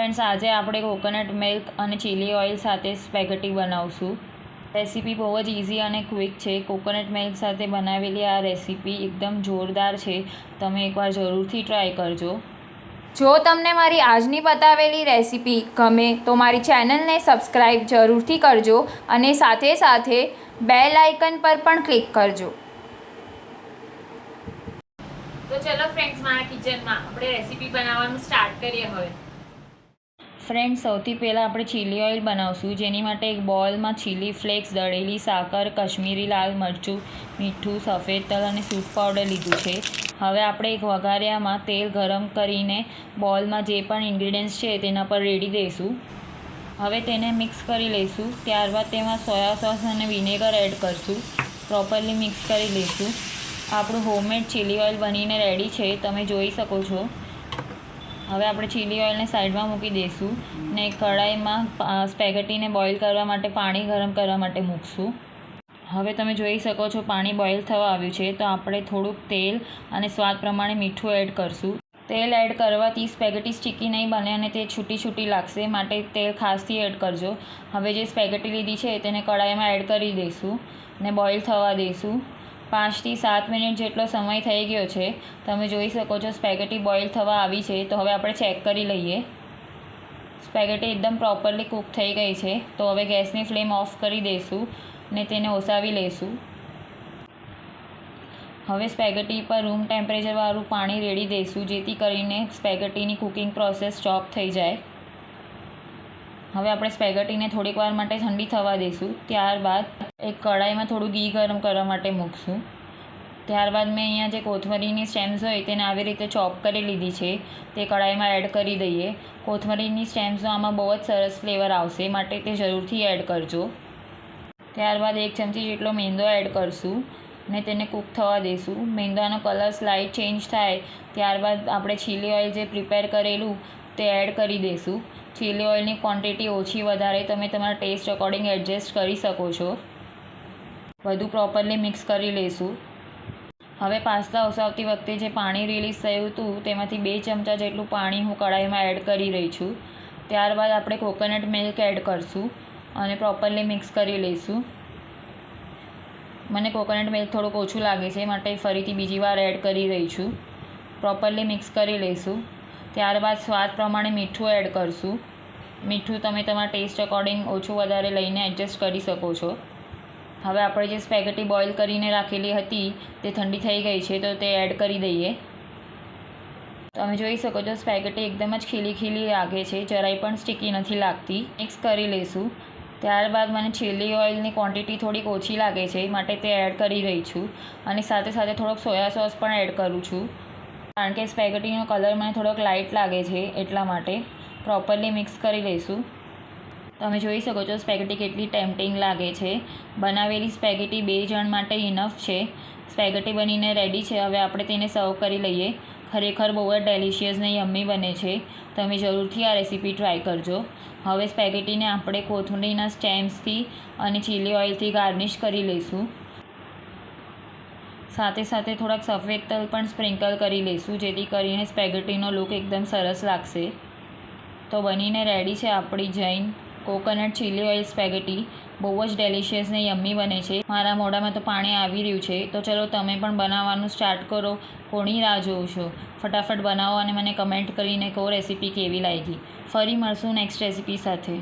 Friends, આજે આપણે coconut milk અને ચીલી ઓઇલ સાથે સ્પેગેટી બનાવશું. રેસીપી બહુ જ ઇઝી અને ક્વિક છે. કોકોનટ મિલ્ક સાથે બનાવેલી આ રેસીપી એકદમ જોરદાર છે. તમે એકવાર જરૂરથી ટ્રાય કરજો. જો તમને મારી આજની બતાવેલી રેસીપી ગમે તો મારી ચેનલને સબસ્ક્રાઈબ જરૂરથી કરજો અને સાથે સાથે બેલ આઇકન પર પણ ક્લિક કરજો. તો ચલો ફ્રેન્ડ્સ, મારા કિચનમાં આપણે રેસીપી બનાવવાનું સ્ટાર્ટ કરીએ હવે. ફ્રેન્ડ્સ, સૌથી પહેલાં આપણે ચીલી ઓઇલ બનાવશું. જેની માટે એક બોલમાં ચીલી ફ્લેક્સ, દળેલી સાકર, કશ્મીરી લાલ મરચું, મીઠું, સફેદ તલ અને સૂપ પાવડર લીધું છે. હવે આપણે એક વઘારિયામાં તેલ ગરમ કરીને બોલમાં જે પણ ઇન્ગ્રીડિયન્ટ્સ છે તેના પર રેડી દઈશું. હવે તેને મિક્સ કરી લઈશું. ત્યારબાદ તેમાં સોયા સોસ અને વિનેગર એડ કરીશું. પ્રોપરલી મિક્સ કરી લઈશું. આપણું હોમમેડ ચીલી ઓઇલ બનીને રેડી છે, તમે જોઈ શકો છો. હવે આપણે ચીલી ઓઇલને સાઈડમાં મૂકી દઈશું ને કઢાઈમાં સ્પેગેટીને બોઇલ કરવા માટે પાણી ગરમ કરવા માટે મૂકશું. હવે તમે જોઈ શકો છો પાણી બોઇલ થવા આવ્યું છે, તો આપણે થોડુંક તેલ અને સ્વાદ પ્રમાણે મીઠું એડ કરીશું. તેલ એડ કરવાથી સ્પેગેટી સ્ટીકી નહીં બને અને તે છૂટી લાગશે, માટે તેલ ખાસથી એડ કરજો. હવે જે સ્પેગેટી લીધી છે તેને કઢાઈમાં એડ કરી દઈશું ને બોઇલ થવા દઈશું. 5 થી 7 મિનિટ જેટલો સમય થઈ ગયો છે. તમે જોઈ શકો છો સ્પેગેટી બોઇલ થવા આવી છે. તો હવે આપણે ચેક કરી લઈએ. સ્પેગેટી એકદમ પ્રોપરલી કૂક થઈ ગઈ છે. તો હવે ગેસની ફ્લેમ ઓફ કરી દઈશું ને તેને ઓસાવી લઈશું. હવે સ્પેગેટી પર રૂમ ટેમ્પરેચરવાળું પાણી રેડી દઈશું, જેથી કરીને સ્પેગેટીની કુકિંગ પ્રોસેસ સ્ટોપ થઈ જાય. હવે આપણે સ્પેગેટીને થોડીક વાર માટે ઠંડી થવા દઈશું. ત્યારબાદ એક કઢાઈમાં થોડું ઘી ગરમ કરવા માટે મૂકશું. ત્યારબાદ મેં અહીંયા જે કોથમરીની સ્ટેમ્સ હોય તેને આવી રીતે ચોપ કરી લીધી છે, તે કઢાઈમાં એડ કરી દઈએ. કોથમરીની સ્ટેમ્સનો આમાં બહુ જ સરસ ફ્લેવર આવશે, માટે તે જરૂરથી એડ કરજો. ત્યારબાદ 1 ચમચી જેટલો મેંદો એડ કરીશું ને તેને કૂક થવા દઈશું. મેંદાનો કલર સ્લાઇટ ચેન્જ થાય ત્યારબાદ આપણે ચીલી ઓઇલ જે પ્રિપેર કરેલું તે એડ કરી દઈશું. ચીલી ઓઇલની ક્વોન્ટિટી ઓછી વધારે તમે તમારા ટેસ્ટ અકોર્ડિંગ એડજસ્ટ કરી શકો છો. બધું પ્રોપરલી મિક્સ કરી લઈશું. હવે પાસ્તા ઓસાવતી વખતે જે પાણી રિલીઝ થયું હતું તેમાંથી 2 ચમચા જેટલું પાણી હું કઢાઈમાં એડ કરી રહી છું. ત્યારબાદ આપણે કોકોનટ મિલ્ક એડ કરીશું અને પ્રોપરલી મિક્સ કરી લઈશું. મને કોકોનટ મિલ્ક થોડુંક ઓછું લાગે છે, માટે ફરીથી બીજી વાર એડ કરી રહી છું. પ્રોપરલી મિક્સ કરી લઈશું. ત્યારબાદ સ્વાદ પ્રમાણે મીઠું એડ કરીશું. મીઠું તમે તમારા ટેસ્ટ અકોર્ડિંગ ઓછું વધારે લઈને એડજસ્ટ કરી શકો છો. હવે આપણે જે સ્પેગેટી બોઇલ કરીને રાખેલી હતી તે ઠંડી થઈ ગઈ છે, તો તે એડ કરી દઈએ. તમે જોઈ શકો છો સ્પેગેટી એકદમ જ ખીલી લાગે છે, જરાય પણ સ્ટીકી નથી લાગતી. મિક્સ કરી લઈશું. ત્યારબાદ મને ચીલી ઓઇલની ક્વોન્ટિટી થોડીક ઓછી લાગે છે, માટે તે એડ કરી રહી છું અને સાથે થોડોક સોયા સોસ પણ એડ કરું છું, કારણ કે સ્પેગેટીનો કલર મને થોડોક લાઇટ લાગે છે, એટલા માટે. પ્રોપરલી મિક્સ કરી લઈશું. તમે જોઈ શકો છો સ્પેગેટી કેટલી ટેમ્પટિંગ લાગે છે. બનાવેલી સ્પેગેટી 2 જણ માટે ઇનફ છે. સ્પેગેટી બનીને રેડી છે. હવે આપણે તેને સર્વ કરી લઈએ. ખરેખર બહુ જ ડેલિશિયસ ને યમ્મી બને છે. તમે જરૂરથી આ રેસીપી ટ્રાય કરજો. હવે સ્પેગેટીને આપણે કોથમીરના સ્ટેમ્સથી અને ચીલી ઓઇલથી ગાર્નિશ કરી લઈશું. સાથે થોડાક સફેદ તલ પણ સ્પ્રિંકલ કરી લઈશું, જેથી કરીને સ્પેગેટીનો લુક એકદમ સરસ લાગશે. તો બનીને રેડી છે આપણી Jain coconut chilli oil spaghetti. બહુ જ ડેલિશિયસ ને યમ્મી બને છે. મારા મોઢામાં તો પાણી આવી રહ્યું છે. તો ચલો તમે પણ બનાવવાનું સ્ટાર્ટ કરો. કોની રાહ જોવો છો? ફટાફટ બનાવો અને મને કમેન્ટ કરીને કહો રેસીપી કેવી લાગી. ફરી મળશું નેક્સ્ટ રેસીપી સાથે.